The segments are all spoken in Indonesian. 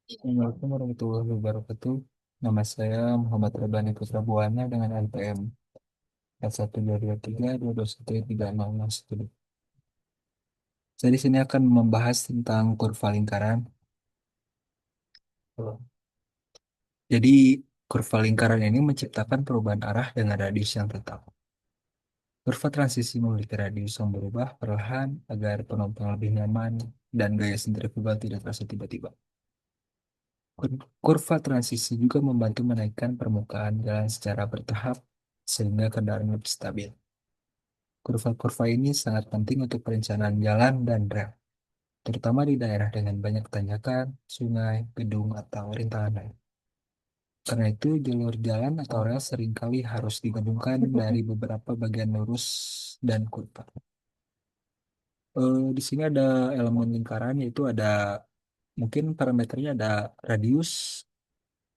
Assalamualaikum warahmatullahi wabarakatuh. Nama saya Muhammad Rabani Putra Buana dengan NPM 122322136. Saya di sini akan membahas tentang kurva lingkaran. Jadi, kurva lingkaran ini menciptakan perubahan arah dengan radius yang tetap. Kurva transisi memiliki radius yang berubah perlahan agar penumpang lebih nyaman dan gaya sentrifugal tidak terasa tiba-tiba. Kurva transisi juga membantu menaikkan permukaan jalan secara bertahap sehingga kendaraan lebih stabil. Kurva-kurva ini sangat penting untuk perencanaan jalan dan rel, terutama di daerah dengan banyak tanjakan, sungai, gedung, atau rintangan lain. Karena itu, jalur jalan atau rel seringkali harus digabungkan dari beberapa bagian lurus dan kurva. Di sini ada elemen lingkaran, yaitu ada mungkin parameternya ada radius.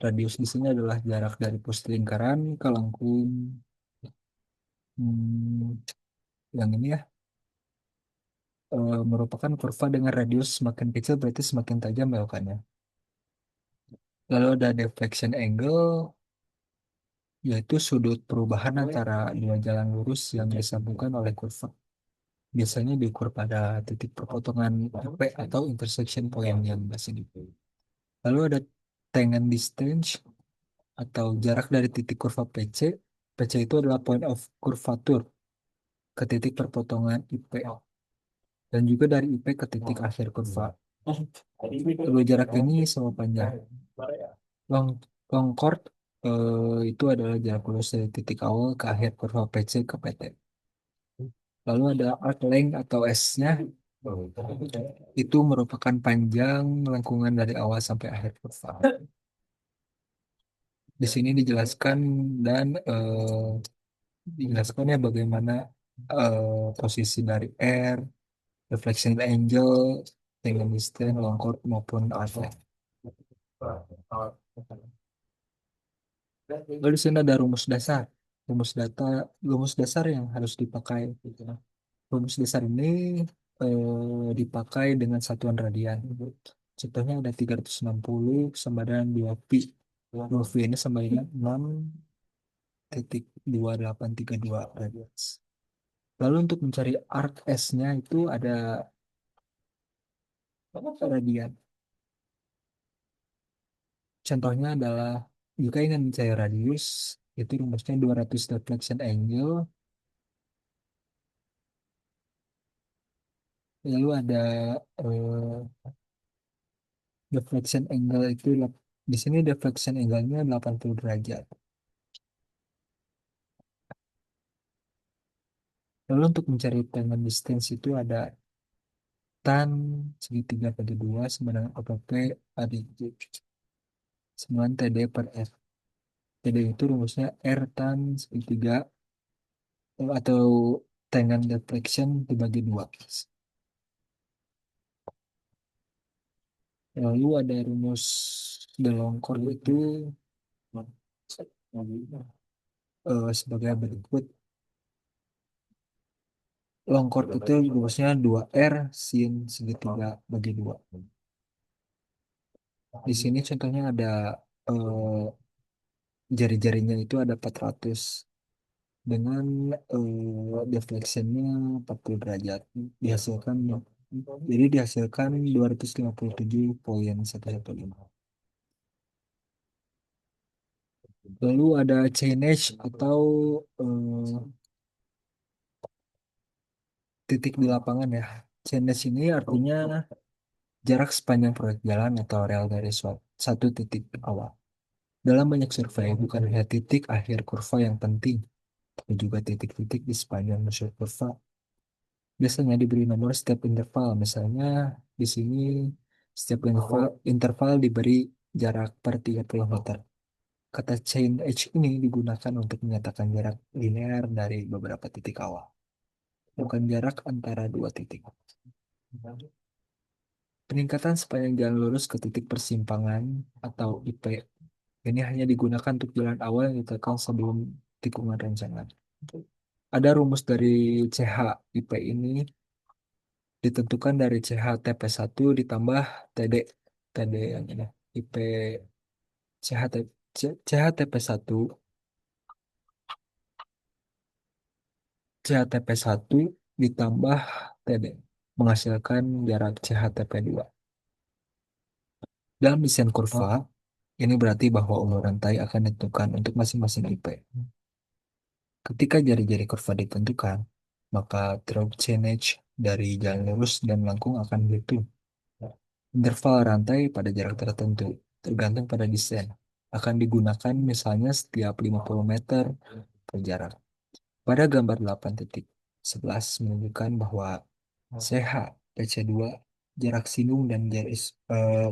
Radius di sini adalah jarak dari pos lingkaran ke lengkung. Hmm, yang ini ya, merupakan kurva dengan radius semakin kecil berarti semakin tajam belokannya. Lalu ada deflection angle, yaitu sudut perubahan antara dua jalan lurus yang disambungkan oleh kurva. Biasanya diukur pada titik perpotongan P atau intersection point yang bahasa ini. Lalu ada tangent distance atau jarak dari titik kurva PC. PC itu adalah point of curvature ke titik perpotongan IP dan juga dari IP ke titik akhir kurva. Kedua jarak ini sama panjang. Long, long chord itu adalah jarak lurus dari titik awal ke akhir kurva PC ke PT. Lalu ada arc length atau S-nya, itu merupakan panjang lengkungan dari awal sampai akhir kurva. Di sini dijelaskan dan dijelaskan ya bagaimana posisi dari R, reflection angle, dengan distance, long chord maupun arc length. Lalu di sini ada rumus dasar. Rumus data, rumus dasar yang harus dipakai. Gitu. Rumus dasar ini dipakai dengan satuan radian. Contohnya ada 360 sama dengan 2 pi. 2 pi ini sama dengan 6,2832 radians. Lalu untuk mencari arc S-nya itu ada radian. Contohnya adalah jika ingin mencari radius, itu rumusnya 200 deflection angle. Lalu ada eh, deflection angle itu di sini deflection angle-nya 80 derajat. Lalu untuk mencari tangent distance itu ada tan segitiga pada 2 sama dengan OPP ada 9 TD per R. TD itu rumusnya R tan segitiga atau tangent deflection dibagi 2. Lalu ada rumus Delongkor itu sebagai berikut. Longkor itu rumusnya 2R sin segitiga bagi 2. Di sini contohnya ada jari-jarinya itu ada 400 dengan defleksinya 40 derajat. Dihasilkan jadi dihasilkan 257,115. Lalu ada chainage atau eh, titik di lapangan ya. Chainage ini artinya jarak sepanjang proyek jalan atau rel dari satu titik awal. Dalam banyak survei, bukan hanya titik akhir kurva yang penting, tapi juga titik-titik di sepanjang musuh kurva. Biasanya diberi nomor setiap interval. Misalnya di sini setiap interval diberi jarak per 30 meter. Kata chain edge ini digunakan untuk menyatakan jarak linear dari beberapa titik awal, bukan jarak antara dua titik. Peningkatan sepanjang jalan lurus ke titik persimpangan atau IP ini hanya digunakan untuk jalan awal yang ditekan sebelum tikungan rancangan. Ada rumus dari CH IP ini ditentukan dari CHTP1 ditambah TD. TD yang ini. IP CHT, CHTP1 CHTP1 ditambah TD menghasilkan jarak CHTP2. Dalam desain kurva, ini berarti bahwa ulur rantai akan ditentukan untuk masing-masing IP. Ketika jari-jari kurva ditentukan, maka through change dari jalan lurus dan melengkung akan dihitung. Interval rantai pada jarak tertentu, tergantung pada desain, akan digunakan misalnya setiap 50 meter per jarak. Pada gambar 8.11 menunjukkan bahwa CH PC2 jarak singgung dan garis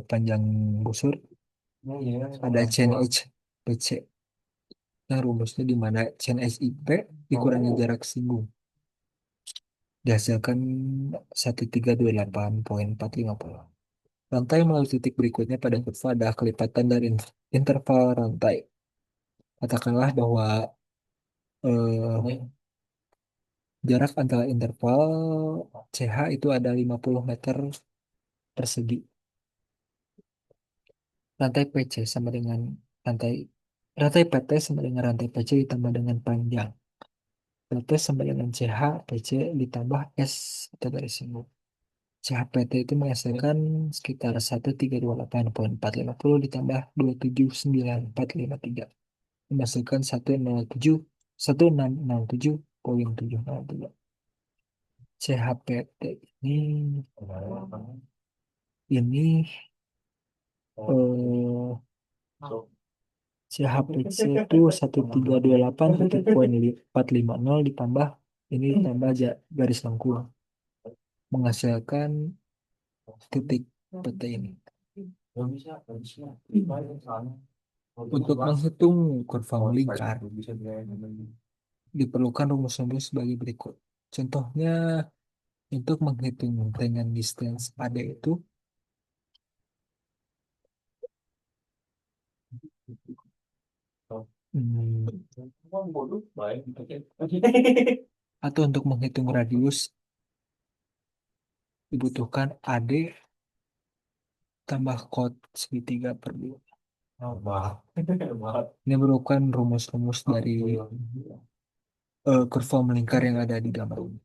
panjang busur ada chain H PC. Nah, rumusnya di mana chain H IP dikurangi jarak singgung dihasilkan 1328,450. Rantai melalui titik berikutnya pada kurva ada kelipatan dari interval rantai. Katakanlah bahwa eh, jarak antara interval CH itu ada 50 meter persegi. Rantai PC sama dengan rantai rantai PT sama dengan rantai PC ditambah dengan panjang. PT sama dengan CH PC ditambah S atau garis singgung. CHPT itu menghasilkan sekitar 1328,450 ditambah 279,453 menghasilkan 1607,703. CHPT ini eh, CHPC itu 1328,450 ditambah ini ditambah aja garis lengkung menghasilkan titik PT ini. Untuk menghitung kurva melingkar diperlukan rumus-rumus sebagai berikut. Contohnya untuk menghitung dengan distance AD itu hmm, atau untuk menghitung radius dibutuhkan AD tambah kot segitiga per 2. Ini merupakan rumus-rumus dari kurva melingkar yang ada di gambar ini.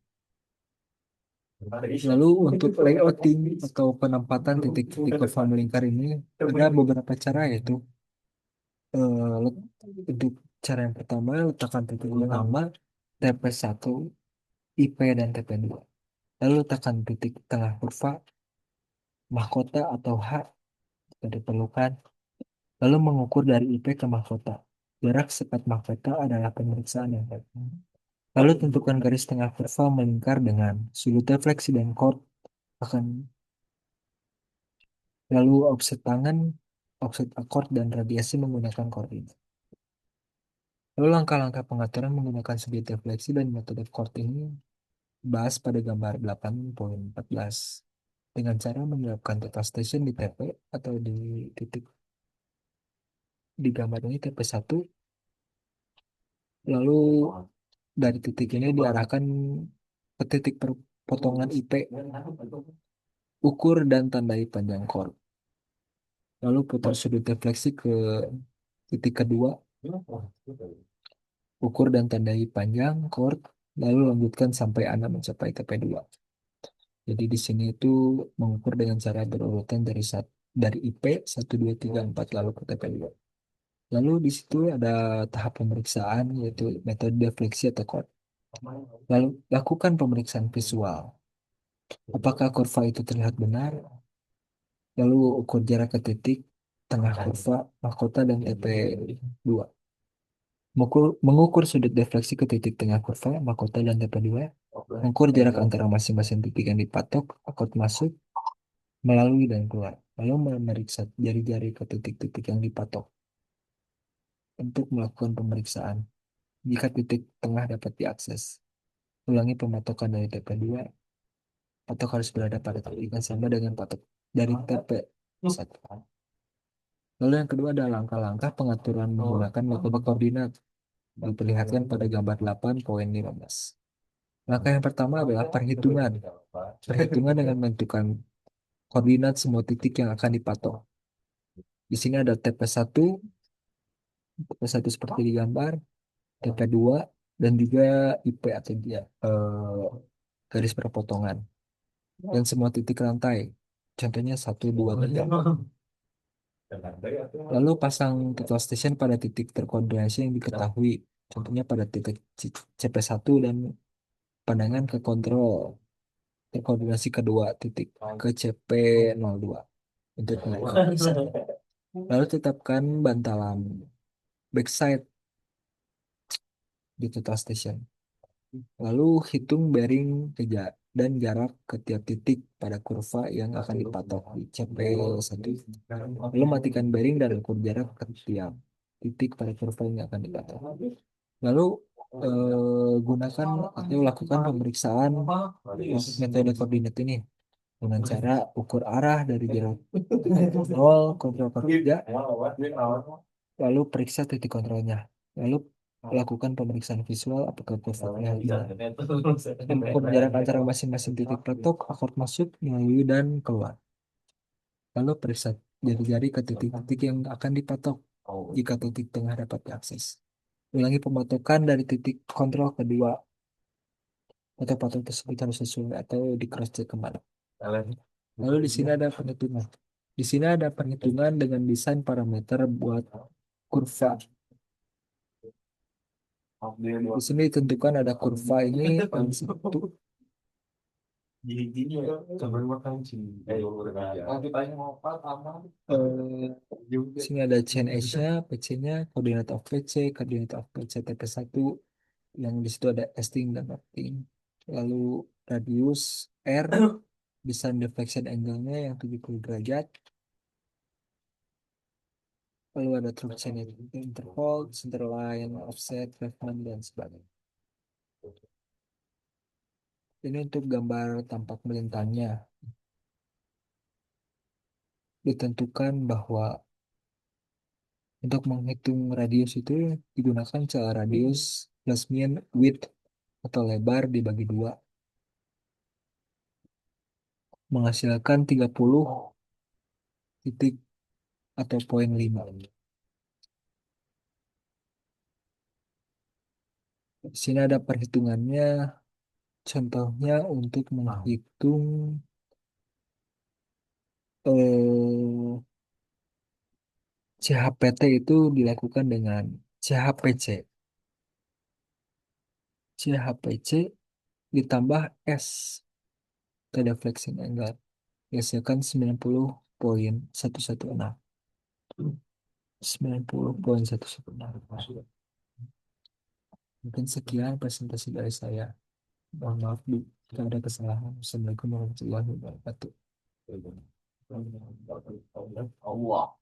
Lalu untuk layouting atau penempatan titik-titik kurva melingkar ini ada beberapa cara yaitu untuk cara yang pertama letakkan titik utama TP1, IP dan TP2. Lalu letakkan titik tengah kurva mahkota atau H jika diperlukan. Lalu mengukur dari IP ke mahkota. Jarak sekat mahkota adalah pemeriksaan yang baik. Lalu tentukan garis tengah kurva melingkar dengan sudut refleksi dan chord akan lalu offset tangan, offset akord dan radiasi menggunakan koordinat. Lalu langkah-langkah pengaturan menggunakan sudut refleksi dan metode chord ini bahas pada gambar 8.14 dengan cara menerapkan total station di TP atau di titik di gambar ini TP1 lalu dari titik ini diarahkan ke titik potongan IP ukur dan tandai panjang chord lalu putar sudut refleksi ke titik kedua ukur dan tandai panjang chord lalu lanjutkan sampai Anda mencapai TP2. Jadi di sini itu mengukur dengan cara berurutan dari IP 1, 2, 3, 4 lalu ke TP2. Lalu di situ ada tahap pemeriksaan yaitu metode defleksi atau chord. Lalu lakukan pemeriksaan visual. Apakah kurva itu terlihat benar? Lalu ukur jarak ke titik tengah kurva, mahkota dan TP2. Mengukur sudut defleksi ke titik tengah kurva, mahkota dan TP2. Mengukur jarak antara masing-masing titik yang dipatok, akord masuk, melalui dan keluar. Lalu memeriksa jari-jari ke titik-titik yang dipatok untuk melakukan pemeriksaan. Jika titik tengah dapat diakses, ulangi pematokan dari TP2. Patok harus berada pada titik yang sama dengan patok dari TP1. Lalu yang kedua adalah langkah-langkah pengaturan menggunakan metode koordinat diperlihatkan pada gambar 8.15. Langkah yang pertama adalah perhitungan. Perhitungan dengan menentukan koordinat semua titik yang akan dipatok. Di sini ada TP1 seperti di gambar, TP2, dan juga IP atau dia garis perpotongan. Dan semua titik rantai. Contohnya 1, 2, 3. Lalu pasang total station pada titik terkoordinasi yang diketahui. Contohnya pada titik CP1 dan pandangan ke kontrol terkoordinasi kedua titik ke CP02 untuk melakukan pesan. Lalu tetapkan bantalan backside di total station. Lalu hitung bearing dan jarak ke tiap titik pada kurva yang akan dipatok di CP1. Lalu matikan bearing dan ukur jarak ke tiap titik pada kurva yang akan dipatok. Lalu gunakan atau lakukan pemeriksaan metode koordinat ini dengan cara ukur arah dari jarak kontrol kontrol kerja, lalu periksa titik kontrolnya, lalu lakukan pemeriksaan visual apakah kurvanya benar. Ukur jarak antara masing-masing titik patok, akord masuk, melalui dan keluar. Lalu periksa jari-jari ke titik-titik yang akan dipatok jika titik tengah dapat diakses. Ulangi pematokan dari titik kontrol kedua atau patok tersebut harus sesuai atau di cross check kembali. Lalu di sini ada perhitungan. Di sini ada perhitungan dengan desain parameter buat kurva. Di sini ditentukan ada kurva ini yang satu. Di sini ada chain edge-nya, PC-nya, koordinat of PC, koordinat of PC TP1, yang di situ ada esting dan opting. Lalu radius R, desain deflection angle-nya yang 70 derajat. Lalu ada truth channel interval, center line, offset, pavement, dan sebagainya. Ini untuk gambar tampak melintangnya. Ditentukan bahwa untuk menghitung radius itu digunakan cara radius plus min width atau lebar dibagi 2 menghasilkan 30 titik atau poin 5. Di sini ada perhitungannya. Contohnya untuk menghitung eh, CHPT itu dilakukan dengan CHPC. CHPC ditambah S ke deflection angle. Dihasilkan 90,116. 90,116. Mungkin sekian presentasi dari saya. Mohon maaf jika ada kesalahan. Assalamualaikum warahmatullahi wabarakatuh. Allah.